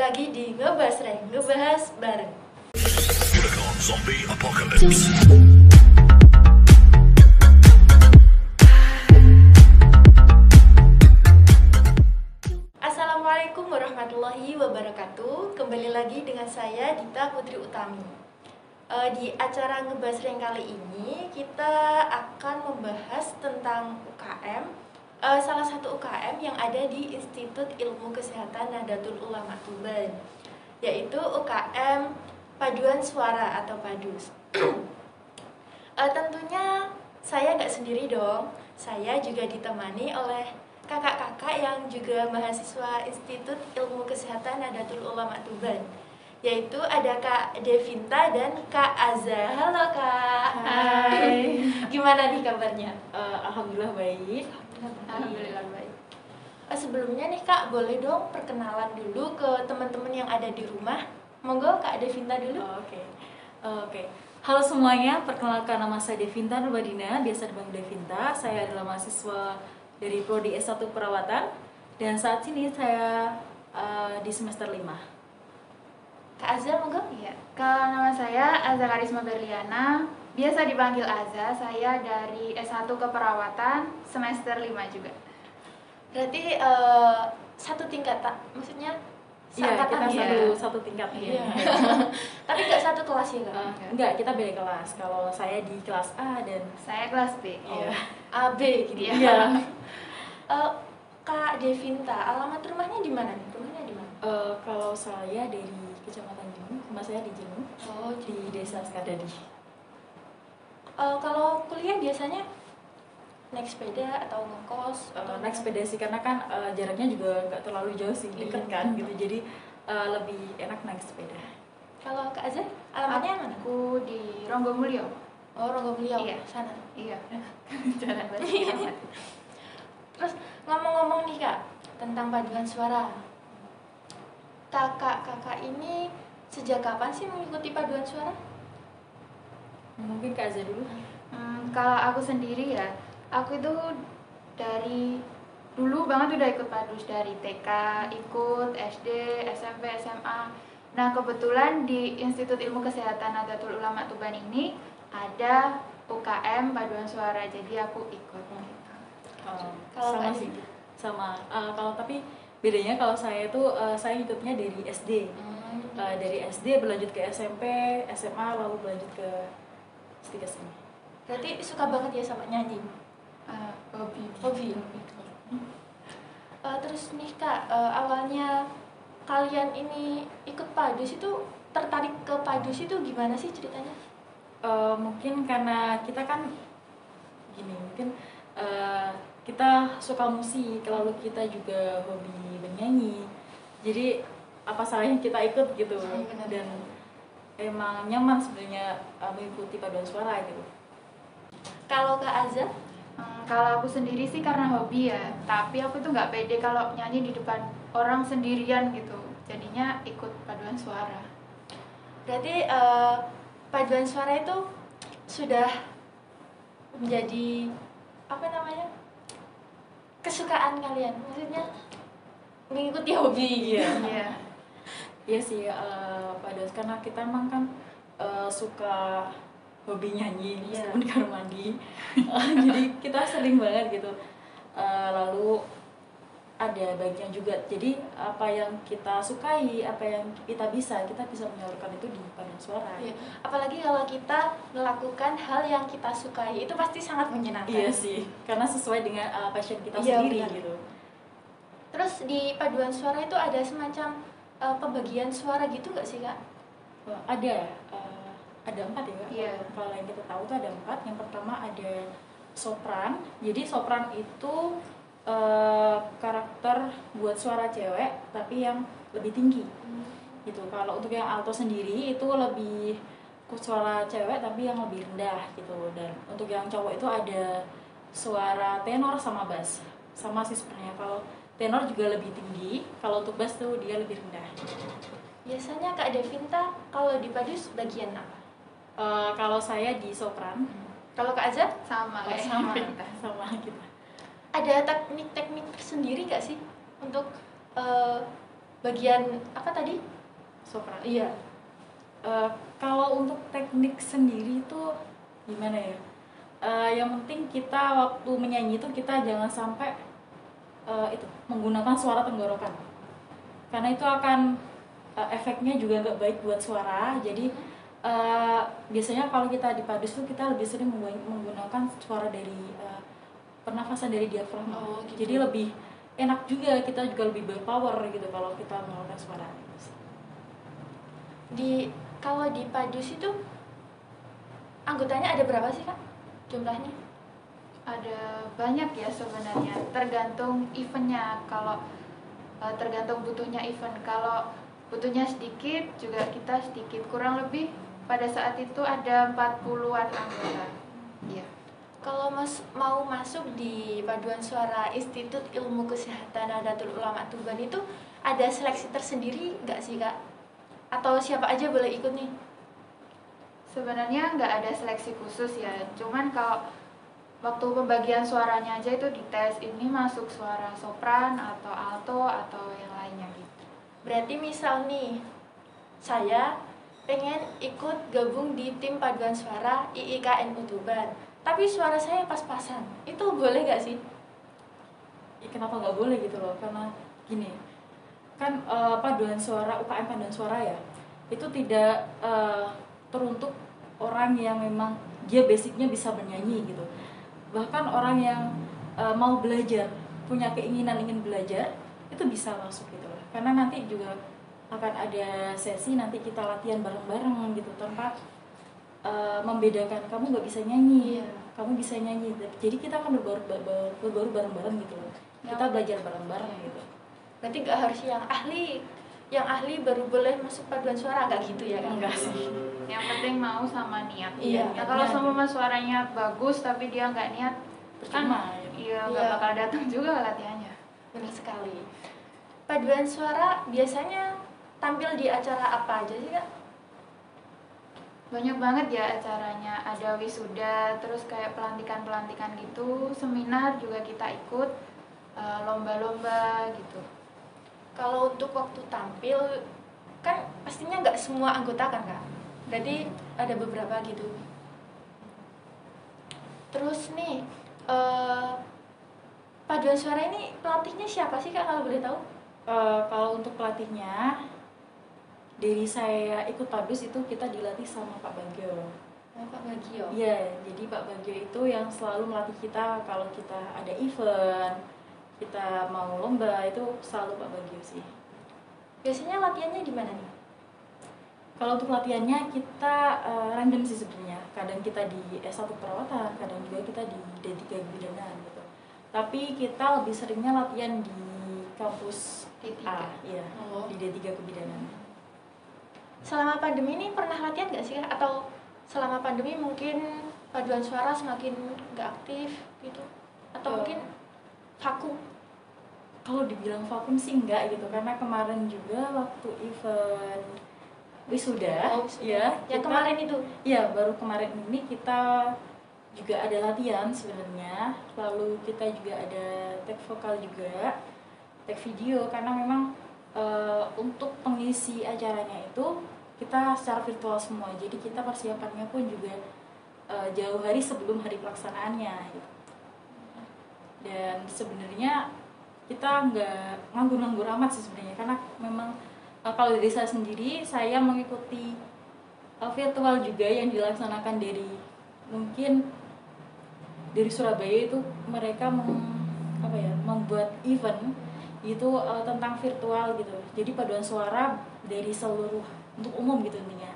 lagi di Ngebahas Reng, ngebahas bareng. Zombie Apocalypse. Assalamualaikum warahmatullahi wabarakatuh. Kembali lagi dengan saya Dita Putri Utami. Di acara Ngebahas Reng kali ini kita akan membahas tentang UKM, salah satu UKM yang ada di Institut Ilmu Kesehatan Nahdlatul Ulama Tuban, yaitu UKM Paduan Suara atau PADUS. Tentunya saya nggak sendiri dong, saya juga ditemani oleh kakak-kakak yang juga mahasiswa Institut Ilmu Kesehatan Nahdlatul Ulama Tuban, yaitu ada Kak Devinta dan Kak Aza. Halo Kak. Hai. Gimana nih kabarnya? Alhamdulillah baik. Alhamdulillah baik. Sebelumnya nih Kak, boleh dong perkenalan dulu ke teman-teman yang ada di rumah. Monggo Kak Devinta dulu. Oke. Halo semuanya, perkenalkan nama saya Devinta Nurbadina, biasa dipanggil Devinta. Saya adalah mahasiswa dari Prodi S1 Perawatan dan saat ini saya di semester 5. Kak Aza monggo. Iya, kalau nama saya Aza Karisma Berliana, biasa dipanggil Aza. Saya dari S1 Keperawatan, semester 5 juga. Berarti satu tingkat tak? Maksudnya Iya, kita seangkatan satu tingkat. Iya. Tapi nggak satu kelas ya Kak? Enggak, kita beda kelas. Kalau saya di kelas A dan Saya kelas B. iya. AB gitu ya. Iya. Kak Devinta, alamat rumahnya di mana nih? Rumahnya di mana? Kalau saya dari Kecamatan Jenung, rumah saya di Jenung, Oh, di Desa Skadadi. kalau kuliah biasanya naik sepeda atau ngekos atau Naik sepeda sih karena kan jaraknya juga nggak terlalu jauh sih, deket kan gitu, jadi lebih enak naik sepeda. Kalau Kak Azza, alamatnya yang mana? Aku di Ronggomulyo. Oh, Ronggomulyo. Iya. Sana. Iya. Jalan banget. Terus ngomong-ngomong nih Kak, tentang paduan suara. Kakak-kakak ini sejak kapan sih mengikuti paduan suara? Mungkin Kak Azza dulu. Kalau aku sendiri ya, aku itu dari dulu banget udah ikut PADUS, dari TK, ikut SD, SMP, SMA. Nah, kebetulan di Institut Ilmu Kesehatan Nahdlatul Ulama Tuban ini ada UKM Paduan Suara, jadi aku ikut. Kalau Sama Kak sih, sama. Kalau tapi bedanya kalau saya tuh saya ikutnya dari SD. Dari SD berlanjut ke SMP, SMA, lalu berlanjut ke S3 sini. Berarti suka banget ya sama nyanyi? Hobi. Terus nih Kak, awalnya kalian ini ikut PADUS itu tertarik ke PADUS itu gimana sih ceritanya? Mungkin karena kita kan gini, mungkin kita suka musik, lalu kita juga hobi bernyanyi, jadi apa salahnya kita ikut gitu. Benar. Dan emang nyaman sebenarnya mengikuti paduan suara gitu. Kalau Kak Azza? Kalau aku sendiri sih karena hobi ya, tapi aku tuh nggak pede kalau nyanyi di depan orang sendirian gitu. Jadinya ikut paduan suara. Berarti paduan suara itu sudah menjadi apa namanya, kesukaan kalian, maksudnya mengikuti hobi. Iya. Iya sih, paduan karena kita emang kan suka hobi nyanyi meskipun di kamar mandi. Jadi kita sering banget gitu. Lalu ada bagian juga, jadi apa yang kita sukai, apa yang kita bisa menyalurkan itu di paduan suara. Iya. Apalagi kalau kita melakukan hal yang kita sukai, itu pasti sangat menyenangkan. Iya sih, karena sesuai dengan passion kita Iya, sendiri benar. gitu. Terus di paduan suara itu ada semacam pembagian suara gitu nggak sih Kak? Ada 4 ya Kak? Iya. Kalau yang kita tahu tuh ada 4. Yang pertama ada sopran. Jadi sopran itu karakter buat suara cewek tapi yang lebih tinggi gitu. Kalau untuk yang alto sendiri itu lebih ke suara cewek tapi yang lebih rendah gitu. Dan untuk yang cowok itu ada suara tenor sama bass. Sama sih sebenarnya, kalau tenor juga lebih tinggi, kalau untuk bass tuh dia lebih rendah. Biasanya Kak Devinta kalau di PADUS bagian apa? Kalau saya di sopran. Kalau Kak Azza? Sama kayak sama kita. sama kita. Ada teknik-teknik tersendiri nggak sih untuk bagian apa tadi? Sopran. Iya. Kalau untuk teknik sendiri itu gimana ya? Yang penting kita waktu menyanyi itu kita jangan sampai itu menggunakan suara tenggorokan, karena itu akan efeknya juga nggak baik buat suara. Jadi biasanya kalau kita di padus tuh kita lebih sering menggunakan suara dari pernafasan dari diafragma. Gitu. Jadi lebih enak juga, kita juga lebih berpower gitu kalau kita mengeluarkan suara. Kalau di padus itu anggotanya ada berapa sih Kak jumlahnya? Ada banyak ya sebenarnya, tergantung eventnya. Kalau tergantung butuhnya event, kalau butuhnya sedikit juga kita sedikit, kurang lebih pada saat itu ada 40-an anggota. Iya. Kalau mau masuk di paduan suara Institut Ilmu Kesehatan Nahdlatul Ulama Tuban itu ada seleksi tersendiri nggak sih Kak? Atau siapa aja boleh ikut nih? Sebenarnya nggak ada seleksi khusus ya, cuman kalau waktu pembagian suaranya aja itu dites, ini masuk suara sopran atau alto atau yang lainnya gitu. Berarti misal nih, saya pengen ikut gabung di tim paduan suara IIKNU Tuban, tapi suara saya pas-pasan, itu boleh nggak sih? Ya, kenapa nggak boleh gitu loh? Karena gini, kan paduan suara, UKM paduan suara ya, itu tidak teruntuk orang yang memang dia basicnya bisa bernyanyi gitu. Bahkan orang yang mau belajar, punya keinginan ingin belajar, itu bisa masuk gitu loh. Karena nanti juga akan ada sesi, nanti kita latihan bareng-bareng gitu, tanpa membedakan kamu nggak bisa nyanyi, kamu bisa nyanyi. Jadi kita akan berbaru bareng-bareng gitu loh. Kita belajar bareng-bareng gitu. Berarti nggak harus yang ahli baru boleh masuk paduan suara, nggak gitu ya kan? Enggak sih. Yang penting mau sama niat. Iya. Nah, kalau sama suaranya bagus tapi dia nggak niat, kan Percuma, iya nggak Iya. bakal datang juga latihannya. Benar sekali. Paduan suara biasanya tampil di acara apa aja sih Kak? Banyak banget ya acaranya, ada wisuda, terus kayak pelantikan-pelantikan gitu, seminar juga kita ikut, lomba-lomba gitu. Kalau untuk waktu tampil, kan pastinya nggak semua anggota kan Kak? Berarti ada beberapa gitu. Terus nih, paduan suara ini pelatihnya siapa sih Kak kalau boleh tahu? Kalau untuk pelatihnya, dari saya ikut padus itu kita dilatih sama Pak Bagio. Oh, Pak Bagio. Iya, jadi Pak Bagio itu yang selalu melatih kita kalau kita ada event, kita mau lomba, itu selalu Pak Bagio sih. Biasanya latihannya di mana nih? Kalau untuk latihannya kita random sih sebenarnya. Kadang kita di S1 perawatan, kadang juga kita di D3 kebidanan gitu. Tapi kita lebih seringnya latihan di kampus D3. iya, Oh. di D3 kebidanan. Selama pandemi ini pernah latihan nggak sih Kak? Atau selama pandemi mungkin paduan suara semakin nggak aktif gitu? Atau mungkin vakum? Kalau dibilang vakum sih enggak gitu, karena kemarin juga waktu event wisuda, ya, Yang kemarin itu? Iya, baru kemarin ini kita juga ada latihan sebenarnya, lalu kita juga ada tag vokal juga, tag video, karena memang untuk pengisi acaranya itu kita secara virtual semua, jadi kita persiapannya pun juga jauh hari sebelum hari pelaksanaannya gitu. Dan sebenarnya kita nggak nganggur-nganggur amat sih sebenarnya, karena memang kalau dari saya sendiri, saya mengikuti virtual juga yang dilaksanakan dari mungkin dari Surabaya. Itu mereka membuat event itu tentang virtual gitu, jadi paduan suara dari seluruh untuk umum gitu intinya,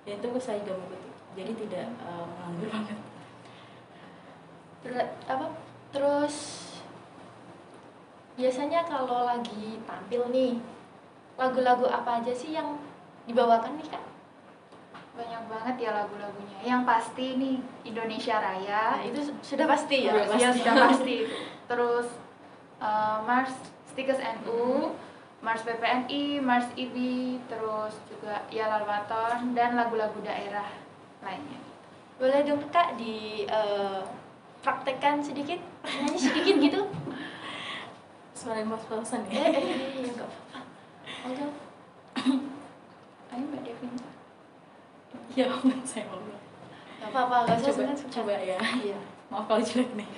dan itu saya juga mengikuti, jadi tidak menganggur banget. Terus biasanya kalau lagi tampil nih, lagu-lagu apa aja sih yang dibawakan nih Kak? Banyak banget ya lagu-lagunya. Yang pasti nih Indonesia Raya. Nah, itu sudah pasti ya? Sudah Ya sudah pasti. Terus Mars Stikes NU, Mars PPNI, Mars IBI, terus juga ya Lalwaton dan lagu-lagu daerah lainnya. Boleh dong Kak praktekkan sedikit, nyanyi sedikit gitu? Suara yang pas-pasan ya. Iya nggak apa-apa. Oke. Ayo Mbak Devin. Ya, saya mau bilang. Gak apa-apa, gak usah Coba, sungkan-sungkan. coba ya. Iya. Maaf kalau jelek nih.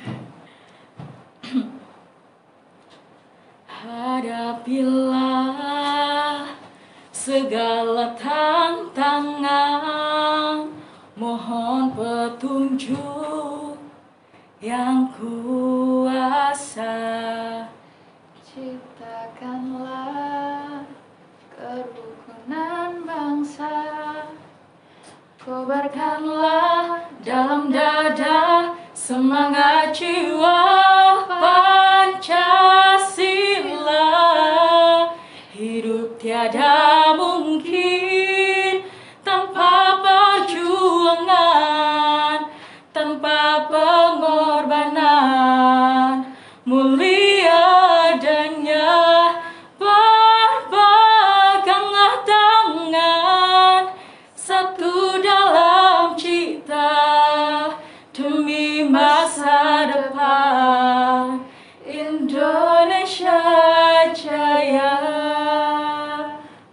Hadapilah segala tantangan, mohon petunjuk yang kuasa. Ciptakanlah kerukunan bangsa, kobarkanlah Dalam dada semangat jiwa Pancasila. Hidup tiada mungkin tanpa perjuangan, tanpa pengorbanan. Mulia adanya, berpeganglah tangan, satu dalam cita demi masa depan Indonesia Jaya.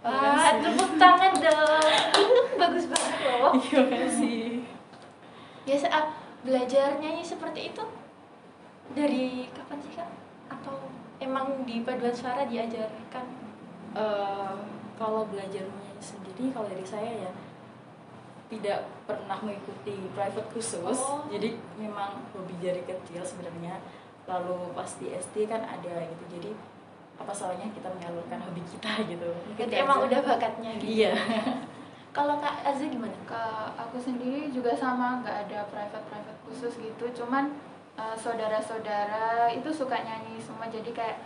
Wah, tepuk tangan dong. Bagus banget loh. Terima kasih. Biasa belajar nyanyi seperti itu dari kapan sih Kak? Atau emang di paduan suara diajarkan? Kalau belajar menyanyi sendiri, kalau dari saya ya tidak pernah mengikuti private khusus. Oh. Jadi memang hobi dari kecil sebenarnya. Lalu pas di SD kan ada gitu. Jadi apa salahnya kita menyalurkan hobi kita gitu. Mungkin Berarti emang aja. udah bakatnya gitu. Iya. Kalau Kak Azza gimana? Ke aku sendiri juga sama, nggak ada private khusus gitu. Cuman saudara-saudara itu suka nyanyi semua, jadi kayak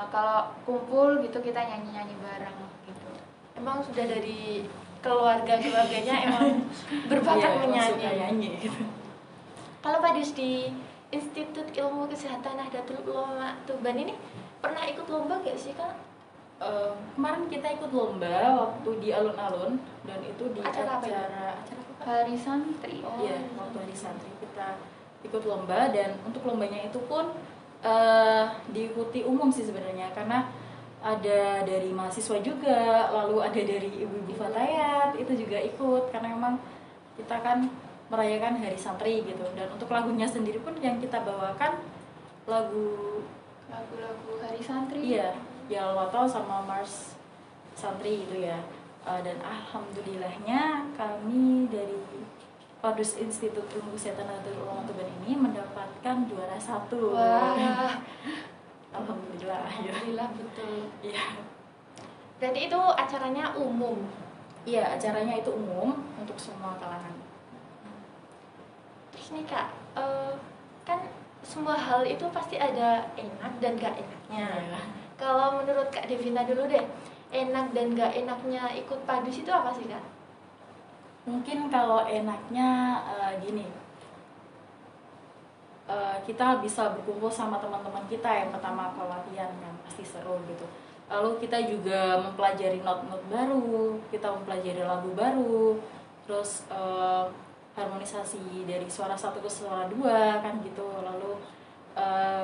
kalau kumpul gitu kita nyanyi bareng gitu. Emang sudah dari keluarganya emang berbakat Iya, emang suka menyanyi. nyanyi gitu. Kalau Pak Dus di Institut Ilmu Kesehatan Nahdlatul Ulama Tuban ini pernah ikut lomba gak sih Kak? Kemarin kita ikut lomba waktu di alun-alun, dan itu di Acara apa itu? acara apa, Kak? Hari santri. Oh. Iya, waktu di santri kita ikut lomba, dan untuk lombanya itu pun diikuti umum sih sebenarnya, karena ada dari mahasiswa juga, lalu ada dari ibu-ibu fatayat itu juga ikut, karena memang kita kan merayakan hari santri gitu. Dan untuk lagunya sendiri pun yang kita bawakan Lagu-lagu hari santri. iya, ya Al-Watal sama Mars Santri gitu ya. Dan alhamdulillahnya kami dari Padus Institut Ilmu Kesehatan Nahdlatul Ulama Tuban ini mendapatkan juara 1. Wah, Alhamdulillah. Ya. alhamdulillah betul. Iya. Berarti itu acaranya umum. Iya, acaranya itu umum untuk semua kalangan. Terus nih Kak, kan semua hal itu pasti ada enak dan gak enaknya. Iya. Kalau menurut Kak Devina dulu deh, enak dan gak enaknya ikut Padus itu apa sih Kak? Mungkin kalau enaknya gini, kita bisa berkumpul sama teman-teman kita yang pertama kalau latihan kan pasti seru gitu. Lalu kita juga mempelajari not-not baru, kita mempelajari lagu baru, terus harmonisasi dari suara satu ke suara dua kan gitu. Lalu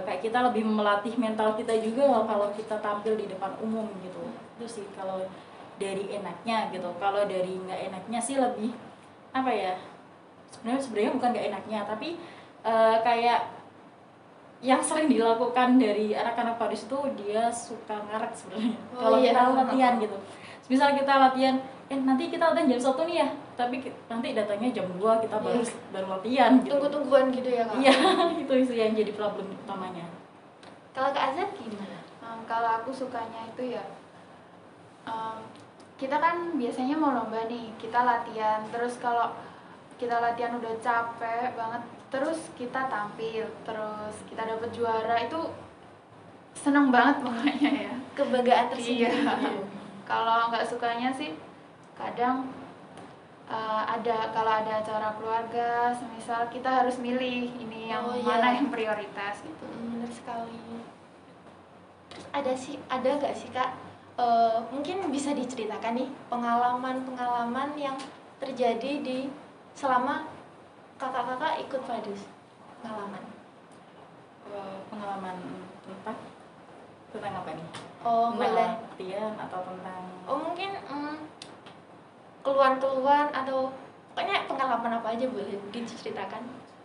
kayak kita lebih melatih mental kita juga kalau kita tampil di depan umum gitu. Itu sih kalau dari enaknya gitu. Kalau dari nggak enaknya sih lebih apa ya, sebenarnya bukan nggak enaknya, tapi kayak yang sering dilakukan dari anak-anak Padus itu dia suka ngaret sebenarnya. Oh, Kalau iya. kita latihan gitu, misal kita latihan nanti kita latihan jam 1 nih ya, tapi nanti datangnya jam 2 kita baru latihan gitu. Tunggu-tungguan gitu ya Kak? Iya, itu sih yang jadi problem utamanya. Kalau Kak Azza gimana? Kalau aku sukanya itu ya, kita kan biasanya mau lomba nih, kita latihan, terus kalau kita latihan udah capek banget, terus kita tampil, terus kita dapet juara, itu seneng banget pokoknya ya. Kebanggaan tersendiri. Iya. Kalau nggak sukanya sih kadang kalau ada acara keluarga, semisal kita harus milih ini yang Oh, iya. mana yang prioritas gitu. Benar sekali. Terus ada nggak sih Kak? Mungkin bisa diceritakan nih pengalaman yang terjadi selama kakak-kakak ikut Padus. Pengalaman. Pengalaman tentang apa nih? Oh, tentang boleh. latihan atau tentang Oh, mungkin keluhan-keluhan atau pokoknya pengalaman apa aja boleh diceritakan.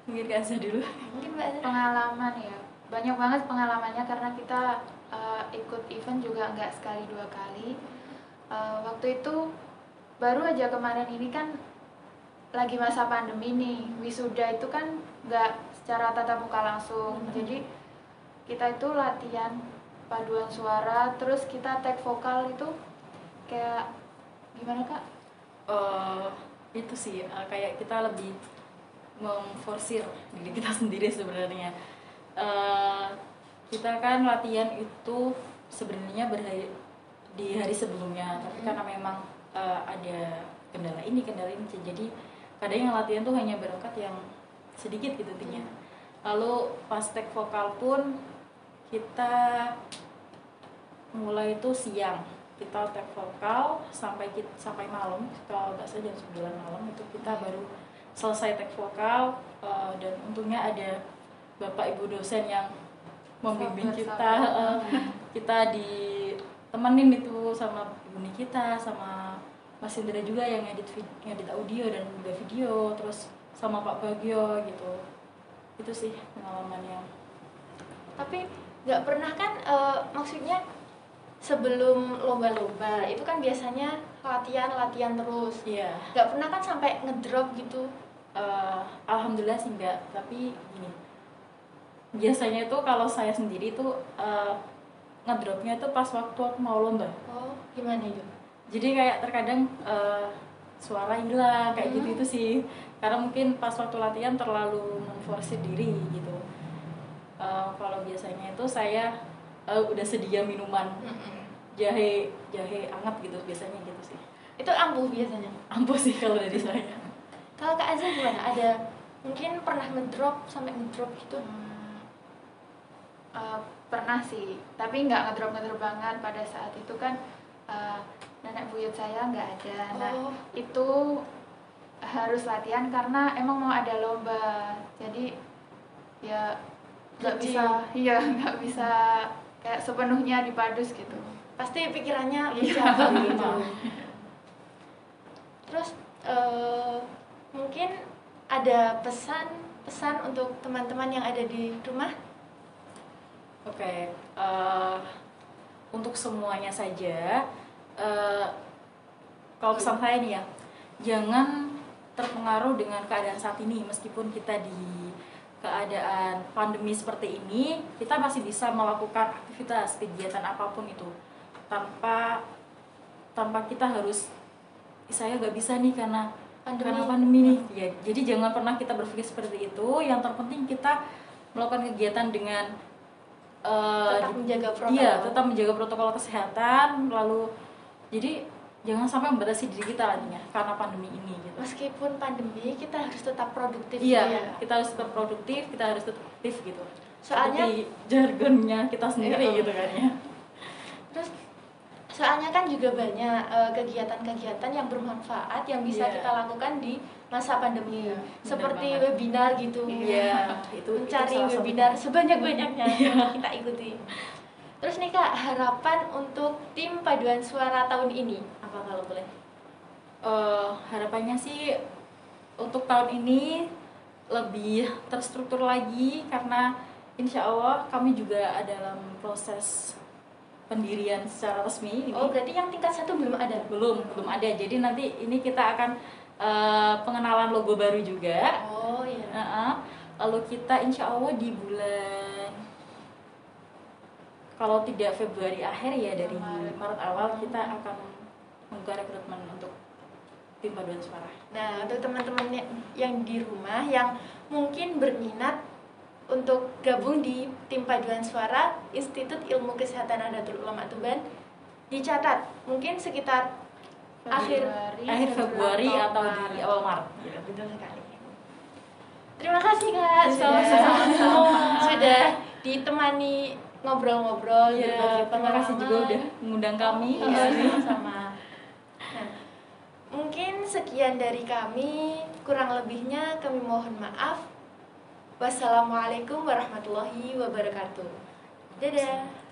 mungkin Kak Azza dulu. Mungkin Mbak Azra. Pengalaman ya, banyak banget pengalamannya karena kita ikut event juga nggak sekali dua kali. Waktu itu baru aja kemarin ini kan lagi masa pandemi nih, wisuda itu kan nggak secara tatap muka langsung. Jadi kita itu latihan paduan suara, terus kita take vokal itu kayak gimana Kak? Itu sih kayak kita lebih memforsir diri kita sendiri sebenarnya. Kita kan latihan itu sebenarnya di hari sebelumnya, tapi karena memang ada kendala ini jadi kadang yang latihan tuh hanya berangkat yang sedikit gitu intinya. Lalu pas take vokal pun kita mulai itu siang, kita take vokal sampai malam, kalau nggak salah jam 9 malam itu kita baru selesai take vokal. Dan untungnya ada bapak ibu dosen yang membimbing kita. Kita ditemenin itu sama ibu kita, sama Mas Indra juga yang ngedit audio dan juga video, terus sama Pak Bagio gitu. Itu sih pengalaman yang. Tapi nggak pernah kan, maksudnya sebelum lomba-lomba itu kan biasanya latihan terus. Iya. Nggak pernah kan sampai ngedrop gitu? Alhamdulillah sih enggak, tapi gini, biasanya itu kalau saya sendiri tuh ngedropnya itu pas waktu aku mau lomba. Oh, gimana itu? Jadi kayak terkadang suara hilang kayak gitu itu sih, karena mungkin pas waktu latihan terlalu memforsir diri gitu. Kalau biasanya itu saya udah sedia minuman jahe hangat gitu biasanya gitu sih. Itu ampuh biasanya? Ampuh sih kalau dari saya. Kalau Kak Azza gimana? Ada mungkin pernah sampai ngedrop gitu? Pernah sih, tapi nggak ngedrop banget. Pada saat itu kan nenek buyut saya nggak ada. Nah itu harus latihan karena emang mau ada lomba, jadi ya nggak bisa kayak sepenuhnya di Padus gitu. Pasti pikirannya bercabang gitu. Terus mungkin ada pesan untuk teman-teman yang ada di rumah? Oke, untuk semuanya saja, kalau pesan saya nih ya, jangan terpengaruh dengan keadaan saat ini. Meskipun kita di keadaan pandemi seperti ini, kita masih bisa melakukan aktivitas, kegiatan apapun itu tanpa kita harus, saya nggak bisa nih karena pandemi nih ya. Jadi jangan pernah kita berpikir seperti itu. Yang terpenting kita melakukan kegiatan dengan tetap menjaga protokol. Iya, tetap menjaga protokol kesehatan. Lalu jadi jangan sampai membatasi diri kita nantinya karena pandemi ini gitu. Meskipun pandemi, kita harus tetap produktif. Iya, ya? kita harus tetap produktif, kita harus tetap aktif gitu. Soalnya seperti jargonnya kita sendiri gitu kan ya. Terus soalnya kan juga banyak kegiatan-kegiatan yang bermanfaat yang bisa kita lakukan di masa pandemi. Seperti webinar gitu. Iya, itu mencari webinar sebanyak-banyaknya kita ikuti. Terus nih Kak, harapan untuk tim paduan suara tahun ini apa kalau boleh? Harapannya sih untuk tahun ini lebih terstruktur lagi, karena insya Allah kami juga dalam proses pendirian secara resmi. Oh, berarti yang tingkat 1 belum ada? Belum ada. Jadi nanti ini kita akan pengenalan logo baru juga. Oh iya. Lalu kita insya Allah di bulan, kalau tidak Februari akhir ya, dari Maret awal kita akan membuka rekrutmen untuk tim paduan suara. Nah, untuk teman-teman yang di rumah yang mungkin berminat untuk gabung di tim paduan suara Institut Ilmu Kesehatan Nahdlatul Ulama Tuban, dicatat mungkin sekitar akhir Februari atau di awal Maret. Betul sekali. Terima kasih Kak sudah ditemani ngobrol-ngobrol. Terima kasih juga udah mengundang kami. Sama-sama. Nah, mungkin sekian dari kami, kurang lebihnya kami mohon maaf. Wassalamualaikum warahmatullahi wabarakatuh. Dadah.